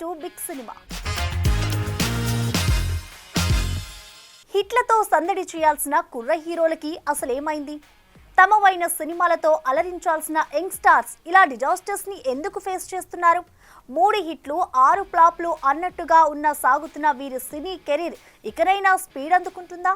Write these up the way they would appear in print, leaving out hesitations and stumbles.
To big cinema. హిట్లతో సందడి చేయాల్సిన కుర్ర హీరోలకి అసలేమైంది? తమవైన సినిమాలతో అలరించాల్సిన యంగ్ స్టార్స్ ఇలా డిజాస్టర్స్ ని ఎందుకు ఫేస్ చేస్తున్నారు? 3 హిట్లు 6 ఫ్లాప్లు అన్నట్టుగా ఉన్న సాగుతున్న వీరి సినీ కెరీర్ ఇకనైనా స్పీడ్ అందుకుంటుందా?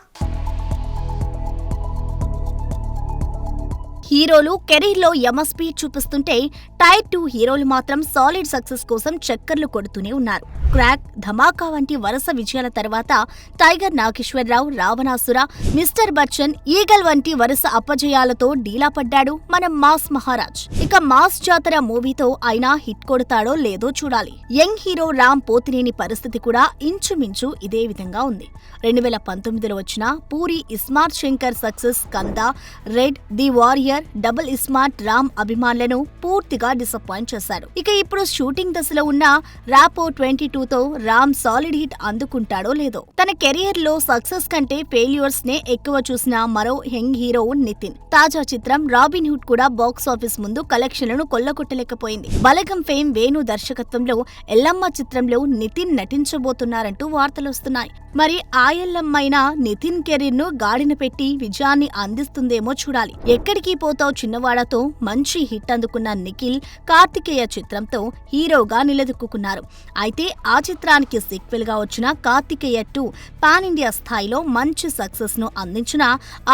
హీరోలు కెరీర్లో యమ స్పీడ్ చూపిస్తుంటే టైర్ 2 హీరోలు మాత్రం సాలిడ్ సక్సెస్ కోసం చక్కర్లు కొడుతూనే ఉన్నారు. క్రాక్, ధమాకా వంటి వరుస విజయాల తర్వాత Tiger Nageswara Rao, Ravanasura, mister Bachchan, Eagle వంటి వరుస అపజయాలతో డీలా పడ్డాడు మన మాస్ మహారాజ్. ఇక మాస్ జాతర మూవీతో అయినా హిట్ కొడతాడో లేదో చూడాలి. యంగ్ హీరో రామ్ పోతినేని పరిస్థితి కూడా ఇంచుమించు ఇదే విధంగా ఉంది. 2019లో వచ్చిన పూరి ఇస్మార్ట్ శంకర్ సక్సెస్ కంద, red, the warrior, double ismart Ram అభిమానులను పూర్తిగా డిసప్పాయింట్ చేశారు. ఇక ఇప్పుడు షూటింగ్ దశలో ఉన్న రాపో 22తో రామ్ సాలిడ్ హిట్ అందుకుంటాడో లేదో. తన కెరియర్ లో సక్సెస్ కంటే ఫెయిల్యూర్స్ నే ఎక్కువ చూసిన మరో యంగ్ హీరో నితిన్. తాజా చిత్రం రాబిన్ హుడ్ కూడా బాక్స్ ఆఫీస్ ముందు కలెక్షన్లను కొల్లగొట్టలేకపోయింది. బలగం ఫేమ్ వేణు దర్శకత్వంలో ఎల్లమ్మ చిత్రంలో నితిన్ నటించబోతున్నారంటూ వార్తలొస్తున్నాయి. మరి ఆ ఎల్లమ్మైన నితిన్ కెరీర్ ను గాడిన పెట్టి విజయాన్ని అందిస్తుందేమో చూడాలి. ఎక్కడికి పోతావు చిన్నవాడతో మంచి హిట్ అందుకున్న నిఖిల్ కార్తికేయ చిత్రంతో హీరోగా నిలదొక్కున్నారు. అయితే ఆ చిత్రానికి సీక్వెల్ గా వచ్చిన కార్తికేయ 2 పాన్ ఇండియా స్థాయిలో మంచి సక్సెస్ ను అందించిన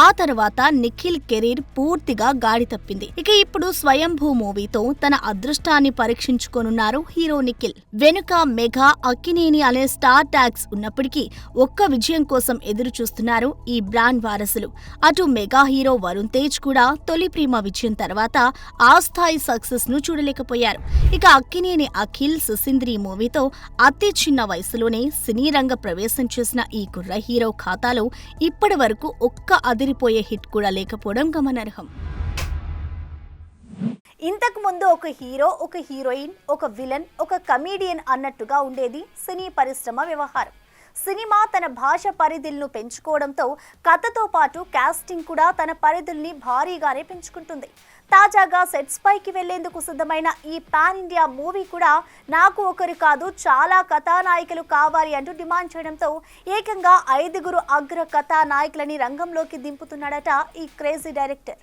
ఆ తర్వాత నిఖిల్ కెరీర్ పూర్తిగా గాడి తప్పింది. ఇక ఇప్పుడు స్వయంభూ మూవీతో తన అదృష్టాన్ని పరీక్షించుకోనున్నారు హీరో నిఖిల్. వెనుక మెగా, అక్కినేని అనే స్టార్ ట్యాగ్స్ ఉన్నప్పటికీ ఒక్క విజయం కోసం ఎదురు చూస్తున్నారు ఈ బ్రాండ్ వారసులు. అటు మెగా హీరో వరుణ్ తేజ్ కూడా తొలి ప్రేమ విజయం తర్వాత ఆ స్థాయి సక్సెస్ ను చూడలేకపోయారు. ఇక అక్కినేని అఖిల్ సుసింద్రి మూవీతో అతి చిన్న వయసులోనే సినీ రంగ ప్రవేశం చేసిన ఈ కుర్ర హీరో ఖాతాలో ఇప్పటి వరకు ఒక్క అదిరిపోయే హిట్ కూడా లేకపోవడం గమనార్హం. ఇంతకు ముందు ఒక హీరో, ఒక హీరోయిన్, ఒక విలన్, ఒక కమీడియన్ అన్నట్టుగా ఉండేది సినీ పరిశ్రమ వ్యవహారం. సినిమా తన భాష పరిధులను పెంచుకోవడంతో కథతో పాటు కాస్టింగ్ కూడా తన పరిధుల్ని భారీగానే పెంచుకుంటుంది. తాజాగా సెట్స్ పైకి వెళ్లేందుకు సిద్ధమైన ఈ పాన్ ఇండియా మూవీ కూడా నాకు ఒకరు కాదు చాలా కథానాయికలు కావాలి అంటూ డిమాండ్ చేయడంతో ఏకంగా 5 అగ్ర కథానాయకులని రంగంలోకి దింపుతున్నాడట ఈ క్రేజీ డైరెక్టర్.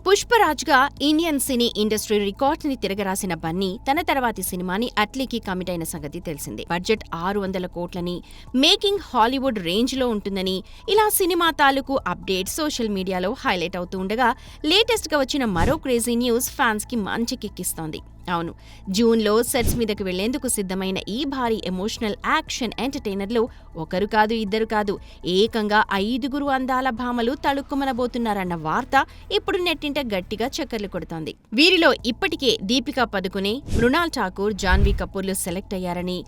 పుష్పరాజ్గా ఇండియన్ సినీ ఇండస్ట్రీ రికార్డ్స్ ని తిరగరాసిన బన్నీ తన తర్వాతి సినిమాని అట్లీకి కమిట్ అయిన సంగతి తెలిసిందే. బడ్జెట్ 600 కోట్లని, మేకింగ్ హాలీవుడ్ రేంజ్ లో ఉంటుందని ఇలా సినిమా తాలూకు అప్డేట్ సోషల్ మీడియాలో హైలైట్ అవుతూ ఉండగా లేటెస్ట్ గా వచ్చిన మరో క్రేజీ న్యూస్ ఫ్యాన్స్ కి మంచి కిక్కిస్తోంది. అవును, జూన్లో సెట్స్ మీదకు వెళ్లేందుకు సిద్ధమైన ఈ భారీ ఎమోషనల్ యాక్షన్ ఎంటర్టైనర్లో ఒకరు కాదు, ఇద్దరు కాదు, ఏకంగా 5 అందాల భామలు తళుక్కుమనబోతున్నారన్న వార్త ఇప్పుడు నెట్టింట గట్టిగా చక్కర్లు కొడుతోంది. వీరిలో ఇప్పటికే దీపికా పదుకునే, మృణాల్ ఠాకూర్, జాన్వీ కపూర్లు సెలెక్ట్ అయ్యారని,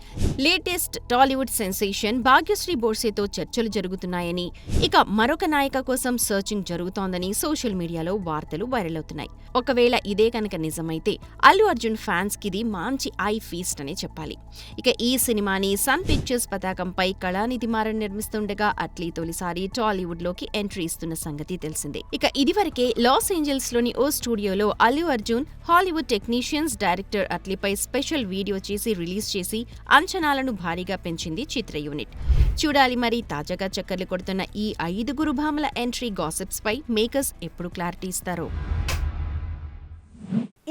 లేటెస్ట్ టాలీవుడ్ సెన్సేషన్ భాగ్యశ్రీ బోర్సేతో చర్చలు జరుగుతున్నాయని, ఇక మరొక నాయిక కోసం సర్చింగ్ జరుగుతోందని సోషల్ మీడియాలో వార్తలు వైరల్ అవుతున్నాయి. ఒకవేళ ఇదే కనుక నిజమైతే అల్లు అర్జున్ ఫ్యాన్స్ కిది మంచి ఐ ఫీస్ట్ అనే చెప్పాలి. ఇక ఈ సినిమాని సన్ పిక్చర్స్ పతాకంపై కళానిధి మారన్ నిర్మిస్తుండగా అట్లీ తొలిసారి టాలీవుడ్ లోకి ఎంట్రీ ఇస్తున్న సంగతి తెలిసిందే. ఇక ఇదివరకే లాస్ ఏంజల్స్ లోని ఓ స్టూడియోలో Allu Arjun Hollywood technicians director అట్లీపై స్పెషల్ వీడియో చేసి రిలీజ్ చేసి అంచనాలను భారీగా పెంచింది చిత్ర యూనిట్. చూడాలి మరి తాజాగా చక్కర్లు కొడుతున్న ఈ 5 భామల ఎంట్రీ గాసిప్స్ పై మేకర్స్ ఎప్పుడు క్లారిటీ ఇస్తారో.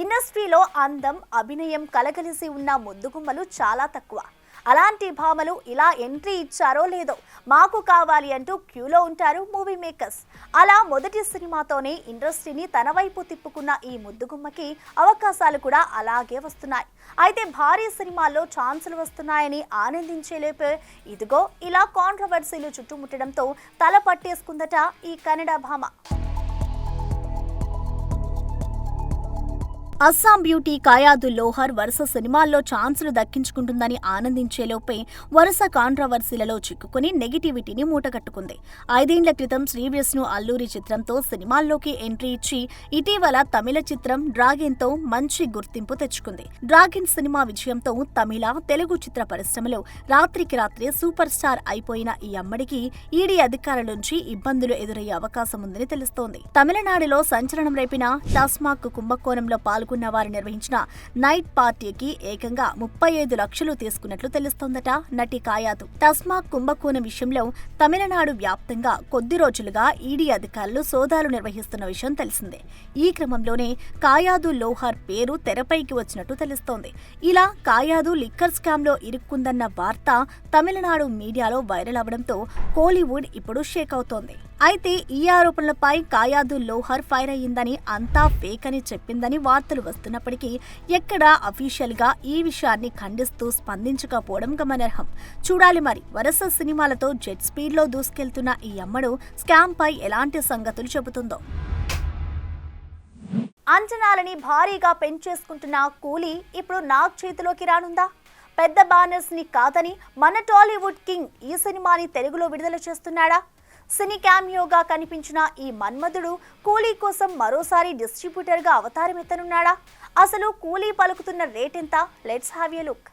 ఇండస్ట్రీలో అందం, అభినయం కలగలిసి ఉన్న ముద్దుగుమ్మలు చాలా తక్కువ. అలాంటి భామలు ఇలా ఎంట్రీ ఇచ్చారో లేదో మాకు కావాలి అంటూ క్యూలో ఉంటారు మూవీ మేకర్స్. అలా మొదటి సినిమాతోనే ఇండస్ట్రీని తన వైపు తిప్పుకున్న ఈ ముద్దుగుమ్మకి అవకాశాలు కూడా అలాగే వస్తున్నాయి. అయితే భారీ సినిమాల్లో ఛాన్సులు వస్తున్నాయని ఆనందించేలేపే ఇదిగో ఇలా కాంట్రవర్సీలు చుట్టుముట్టడంతో తల పట్టేసుకుందట ఈ కన్నడ భామ. అస్సాం బ్యూటీ కాయాదు లోహర్ వరుస సినిమాల్లో ఛాన్సులు దక్కించుకుంటుందని ఆనందించేలోపే వరుస కాంట్రవర్సీలలో చిక్కుకుని నెగిటివిటీని మూటగట్టుకుంది. 5 ఏళ్ల క్రితం శ్రీవిష్ణు అల్లూరి చిత్రంతో సినిమాల్లోకి ఎంట్రీ ఇచ్చి ఇటీవల తమిళ చిత్రం డ్రాగన్తో మంచి గుర్తింపు తెచ్చుకుంది. డ్రాగన్ సినిమా విజయంతో తమిళ, తెలుగు చిత్ర పరిశ్రమలో రాత్రికి రాత్రే సూపర్ స్టార్ అయిపోయిన ఈ అమ్మడికి ఈడీ అధికారుల నుంచి ఇబ్బందులు ఎదురయ్యే అవకాశం ఉందని తెలుస్తోంది. తమిళనాడులో సంచలనం రేపిన టాస్మాక్ కుంభకోణంలో పాల్గొన్న పాల్గొన్న వారు నిర్వహించిన నైట్ పార్టీకి ఏకంగా 35 లక్షలు తీసుకున్నట్లు తెలుస్తోందట నటి కాయాదు. తస్మా కుంభకోణం విషయంలో తమిళనాడు వ్యాప్తంగా కొద్ది రోజులుగా ఈడీ అధికారులు సోదాలు నిర్వహిస్తున్న విషయం తెలిసిందే. ఈ క్రమంలోనే కాయాదు లోహార్ పేరు తెరపైకి వచ్చినట్టు తెలుస్తోంది. ఇలా కాయాదు లిక్కర్ స్కామ్ లో ఇరుక్కుందన్న వార్త తమిళనాడు మీడియాలో వైరల్ అవడంతో కోలీవుడ్ ఇప్పుడు షేక్ అవుతోంది. అయితే ఈ ఆరోపణలపై కాయాదు లోహార్ ఫైర్ అయ్యిందని, అంతా ఫేక్ అని చెప్పిందని వార్తలు వస్తున్నప్పటికీ ఎక్కడా అఫీషియల్ గా ఈ విషయాన్ని ఖండిస్తూ స్పందించకపోవడం గమనార్హం. చూడాలి మరి వరుస సినిమాలతో జెట్ స్పీడ్ లో దూసుకెళ్తున్న ఈ అమ్మడు స్కామ్ పై ఎలాంటి సంగతులు చెబుతుందో. అంచనాలని భారీగా పెంచేసుకుంటున్న కూలీ ఇప్పుడు నాగ్ చేతిలోకి రానుందా? పెద్ద బ్యానర్స్ ని కాదని మన టాలీవుడ్ కింగ్ ఈ సినిమాని తెలుగులో విడుదల చేస్తున్నాడా? సినీ క్యామియోగా కనిపించిన ఈ మన్మధుడు కూలీ కోసం మరోసారి డిస్ట్రిబ్యూటర్ గా అవతారం ఎత్తనున్నాడా? అసలు కూలీ పలుకుతున్న రేట్ ఎంత? Let's have a look.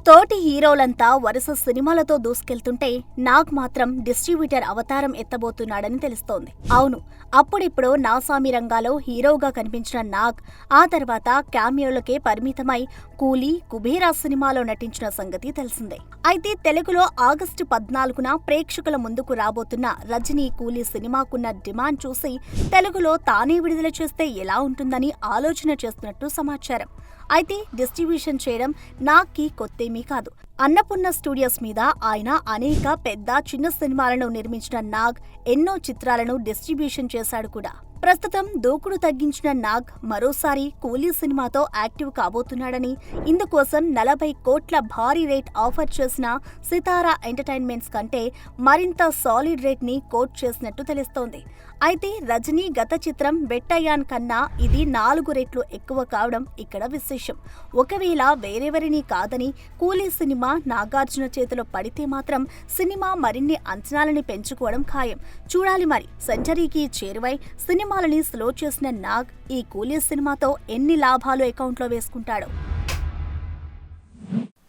తోటి హీరోలంతా వరుస సినిమాలతో దూసుకెళ్తుంటే నాగ్ మాత్రం డిస్ట్రిబ్యూటర్ అవతారం ఎత్తబోతున్నాడని తెలుస్తోంది. అవును, అప్పుడిప్పుడు నాసామి రంగాలో హీరోగా కనిపించిన నాగ్ ఆ తర్వాత క్యామియోలకే పరిమితమై కూలీ, కుబేరా సినిమాలో నటించిన సంగతి తెలిసిందే. అయితే తెలుగులో ఆగస్టు 14న ప్రేక్షకుల ముందుకు రాబోతున్న రజనీ కూలీ సినిమాకున్న డిమాండ్ చూసి తెలుగులో తానే విడుదల చేస్తే ఎలా ఉంటుందని ఆలోచన చేస్తున్నట్టు సమాచారం. అయితే డిస్ట్రిబ్యూషన్ చేయడం నాగ్కి కొత్తేమీ కాదు. అన్నపూర్ణ స్టూడియోస్ మీద ఆయన అనేక పెద్ద, చిన్న సినిమాలను నిర్మించిన నాగ్ ఎన్నో చిత్రాలను డిస్ట్రిబ్యూషన్ చేశాడు కూడా. ప్రస్తుతం దూకుడు తగ్గించిన నాగ్ మరోసారి కూలీ సినిమాతో యాక్టివ్ కాబోతున్నాడని, ఇందుకోసం 40 కోట్ల భారీ రేట్ ఆఫర్ చేసిన సితారా ఎంటర్టైన్మెంట్స్ కంటే మరింత సాలిడ్ రేట్ ని కోట్ చేసినట్టు తెలుస్తోంది. అయితే రజనీ గత చిత్రం వెట్టయ్యాన్ కన్నా ఇది 4 రెట్లు ఎక్కువ కావడం ఇక్కడ విశేషం. ఒకవేళ వేరెవరిని కాదని కూలీ సినిమా నాగార్జున చేతిలో పడితే మాత్రం సినిమా మరిన్ని అంచనాలని పెంచుకోవడం ఖాయం. చూడాలి మరి సెంచరీకి చేరువై సినిమాలని స్లో చేసిన నాగ్ ఈ కూలీ సినిమాతో ఎన్ని లాభాలు అకౌంట్లో వేసుకుంటాడో.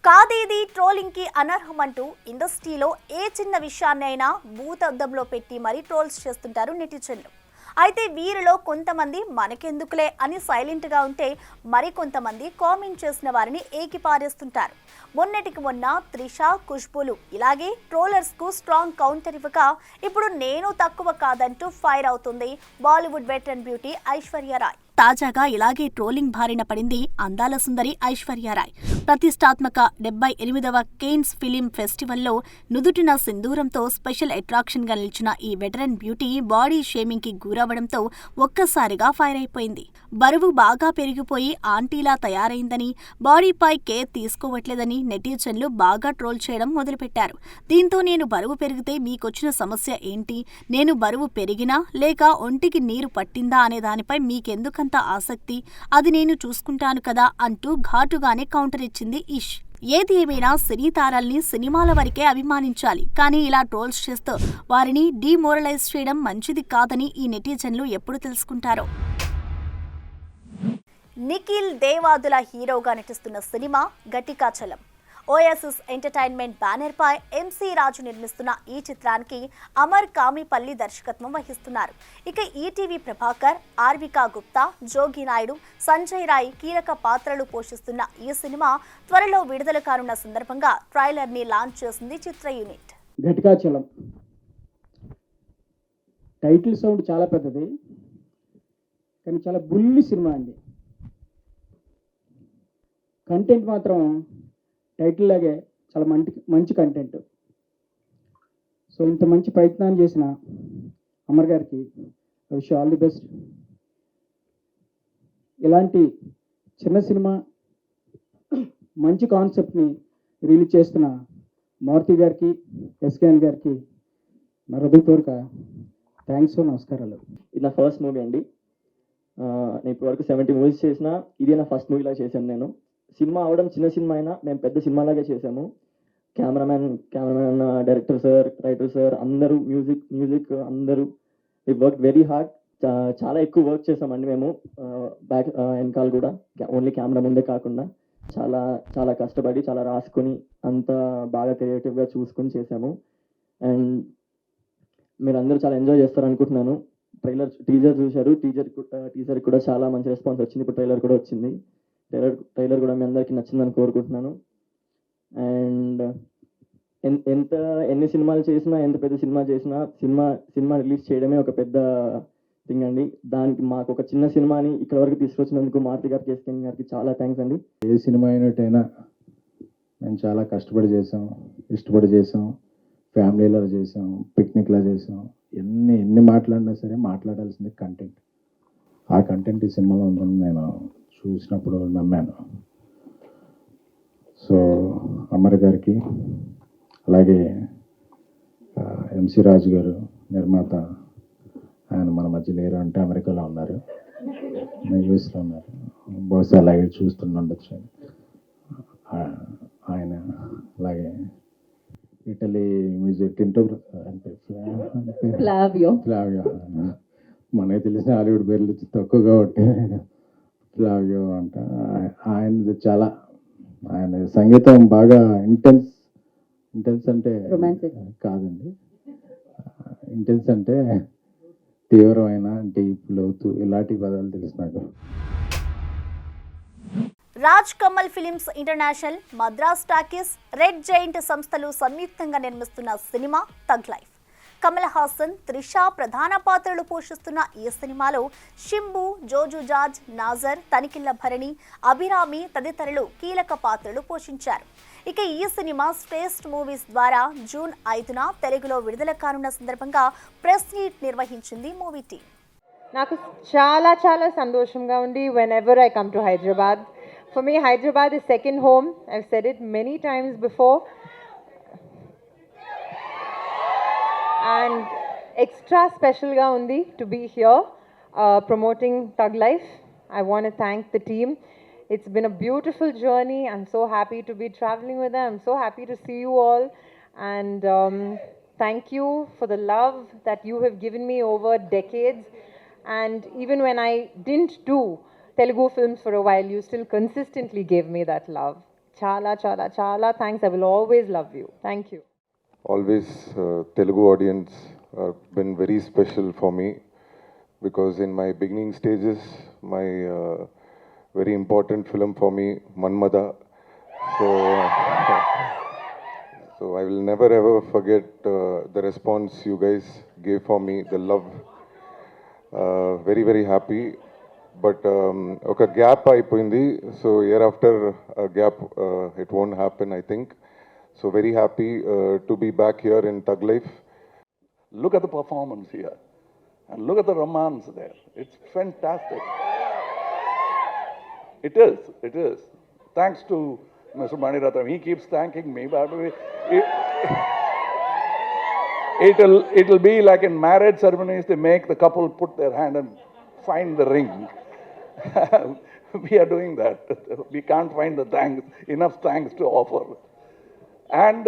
కాదేది ట్రోలింగ్ కి అనర్హమంటూ ఇండస్ట్రీలో ఏ చిన్న విషయాన్నైనా భూతద్దంలో పెట్టి మరీ ట్రోల్స్ చేస్తుంటారు నెటిజన్లు. అయితే వీరిలో కొంతమంది మనకెందుకులే అని సైలెంట్ గా ఉంటే మరికొంతమంది కామెంట్ చేసిన వారిని ఏకిపారేస్తుంటారు. మొన్నటికి మొన్న త్రిష, ఖుష్బులు ఇలాగే ట్రోలర్స్ కు స్ట్రాంగ్ కౌంటర్ ఇవ్వగా ఇప్పుడు నేను తక్కువ కాదంటూ ఫైర్ అవుతుంది బాలీవుడ్ వెటరన్ బ్యూటీ ఐశ్వర్యరాయ్. తాజాగా ఇలాగే ట్రోలింగ్ బారిన పడింది అందాల సుందరి ఐశ్వర్యరాయ్. ప్రతిష్టాత్మక 78వ కేన్స్ ఫిలిం ఫెస్టివల్లో నుదుటిన సింధూరంతో స్పెషల్ అట్రాక్షన్ గా నిలిచిన ఈ వెటరన్ బ్యూటీ బాడీ షేమింగ్ కి గురవడంతో ఒక్కసారిగా ఫైర్ అయిపోయింది. బరువు బాగా పెరిగిపోయి ఆంటీలా తయారైందని, బాడీపై కేర్ తీసుకోవట్లేదని నెటిజన్లు బాగా ట్రోల్ చేయడం మొదలుపెట్టారు. దీంతో నేను బరువు పెరిగితే మీకొచ్చిన సమస్య ఏంటి, నేను బరువు పెరిగినా లేక ఒంటికి నీరు పట్టిందా అనే దానిపై మీకెందుకంత ఆసక్తి, అది నేను చూసుకుంటాను కదా అంటూ ఘాటుగానే కౌంటర్ ఇచ్చింది ఇష్. ఏది ఏమైనా సినీ తారాల్ని సినిమాల వరకే అభిమానించాలి, కానీ ఇలా ట్రోల్స్ చేస్తూ వారిని డీమోరలైజ్ చేయడం మంచిది కాదని ఈ నెటిజన్లు ఎప్పుడు తెలుసుకుంటారో. నిఖిల్ దేవాదుల హీరోగా నటిస్తున్న cinema Ghatikachalam. OSS entertainment banner పై ఎంసీ రాజు నిర్మిస్తున్న ఈ చిత్రానికి అమర్ కామిపల్లి దర్శకత్వం వహిస్తున్నారు. ఇక ఈటీవీ ప్రభాకర్, ఆర్వికా గుప్తా, జోగి నాయుడు, సంజయ్ రాయ్ కీలక పాత్రలు పోషిస్తున్న ఈ సినిమా త్వరలో విడుదల కానున్న సందర్భంగా ట్రైలర్ ని లాంచ్ చేసింది చిత్ర యూనిట్. ఘటికాచలం టైటిల్ సౌండ్ చాలా పెద్దది, కానీ చాలా బుల్లి సినిమా అండి. కంటెంట్ మాత్రం టైటిల్ లాగే చాలా మంచి కంటెంట్. సో ఇంత మంచి ప్రయత్నాన్ని చేసిన అమర్ గారికి విష్ ఆల్ ది బెస్ట్. ఇలాంటి చిన్న సినిమా మంచి కాన్సెప్ట్ని రిలీజ్ చేస్తున్న మారుతి గారికి, ఎస్కేఎన్ గారికి నా హృదయపూర్వక థ్యాంక్స్, నమస్కారాలు. ఇది నా ఫస్ట్ మూవీ అండి. నేను ఇప్పటివరకు 70 మూవీస్ చేసిన ఇదే నా ఫస్ట్ మూవీలా చేశాను. నేను సినిమా అవడం చిన్న సినిమా అయినా మేము పెద్ద సినిమాలాగే చేసాము. Cameraman, director sir, writer sir అందరూ, మ్యూజిక్ అందరూ వి వర్క్ వెరీ హార్డ్. చాలా ఎక్కువ వర్క్ చేసామండి మేము. బ్యాక్ వెనకాల కూడా ఓన్లీ కెమెరా ముందే కాకుండా చాలా చాలా కష్టపడి చాలా రాసుకొని అంత బాగా క్రియేటివ్గా చూసుకొని చేసాము. అండ్ మీరు అందరూ చాలా ఎంజాయ్ చేస్తారు అనుకుంటున్నాను. టీజర్ చూశారు. టీజర్ కూడా చాలా మంచి రెస్పాన్స్ వచ్చింది. ఇప్పుడు ట్రైలర్ కూడా వచ్చింది. ట్రైలర్ కూడా మీ అందరికీ నచ్చిందని కోరుకుంటున్నాను. అండ్ ఎన్ని సినిమాలు చేసినా, ఎంత పెద్ద సినిమా చేసినా, సినిమా రిలీజ్ చేయడమే ఒక పెద్ద థింగ్ అండి. దానికి మాకు ఒక చిన్న సినిమాని ఇక్కడ వరకు తీసుకొచ్చినందుకు మారుతి గారికి, ఎస్కేఎన్ గారికి చాలా థ్యాంక్స్ అండి. ఏ సినిమా అయినట్టయినా మేము చాలా కష్టపడి చేసాం, ఇష్టపడి చేసాం, ఫ్యామిలీలో చేసాం, పిక్నిక్లో చేసాం. ఎన్ని మాట్లాడినా సరే మాట్లాడాల్సింది కంటెంట్. ఆ కంటెంట్ ఈ సినిమాలో ఉందని నేను చూసినప్పుడు నమ్మాను. సో అమర్ గారికి, అలాగే ఎంసీ రాజు గారు నిర్మాత, ఆయన మన మధ్య లేరు అంటే అమెరికాలో ఉన్నారు, యూఎస్లో ఉన్నారు, బహుశా అలాగే చూస్తుండొచ్చు ఆయన. అలాగే ఇటలీ మ్యూజిక్ ఫ్లావియో, మనకి తెలిసిన హాలీవుడ్ పేర్లు తక్కువ కాబట్టి ఫ్లావియో అంట. ఆయనది చాలా, ఆయన సంగీతం బాగా ఇంటెన్స్ అంటే కాదండి, ఇంటెన్స్ అంటే తీవ్రమైన, డీప్, లోతు, ఇలాంటి పదాలు తెలుసు నాకు. Raj Kamal films international, Madras talkies, red giant సంస్థలు సంయుక్తంగా నిర్మిస్తున్న cinema tug life. Kamal Haasan, Trisha ప్రధాన పాత్రలు పోషిస్తున్న ఈ సినిమాలో షింబు, జోజు జార్జ్, నాజర్, తనికిళ్ల భరణి, అభిరామి తదితరులు కీలక పాత్రలు పోషించారు. ఇక ఈ సినిమా శ్రేష్ఠ మూవీస్ ద్వారా జూన్ 5న తెలుగులో విడుదల కానున్న సందర్భంగా ప్రెస్ మీట్ నిర్వహించింది మూవీ టీం. నాకు చాలా చాలా సంతోషంగా ఉంది whenever I come to Hyderabad. For me, Hyderabad is second home. I've said it many times before. And extra special ga undi to be here promoting Thug Life. I want to thank the team. It's been a beautiful journey. I'm so happy to be traveling with them. I'm so happy to see you all. And thank you for the love that you have given me over decades. And even when I didn't do Telugu films for a while, you still consistently gave me that love. Chala, chala, chala thanks. I will always love you. Thank you. Always Telugu audience been very special for me, because in my beginning stages, my very important film for me, Manmada. So I will never ever forget the response you guys gave for me, the love. Very very happy. But oka gap అయిపోయింది, so year after a gap it won't happen, I think. So very happy to be back here in Thug Life. Look at the performance here and look at the romance there. It's fantastic. It is. Thanks to Mr. Maniratnam. He keeps thanking me, but it'll be like in marriage ceremonies, they make the couple put their hand and find the ring. We are doing that. We can't find enough thanks to offer. And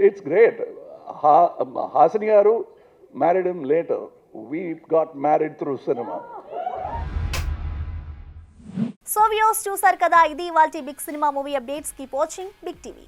it's great. Hasani garu married him later. We got married through cinema. So views చూసారు కదా, ఇది ఇవాల్టి big cinema movie updates. Keep watching big TV.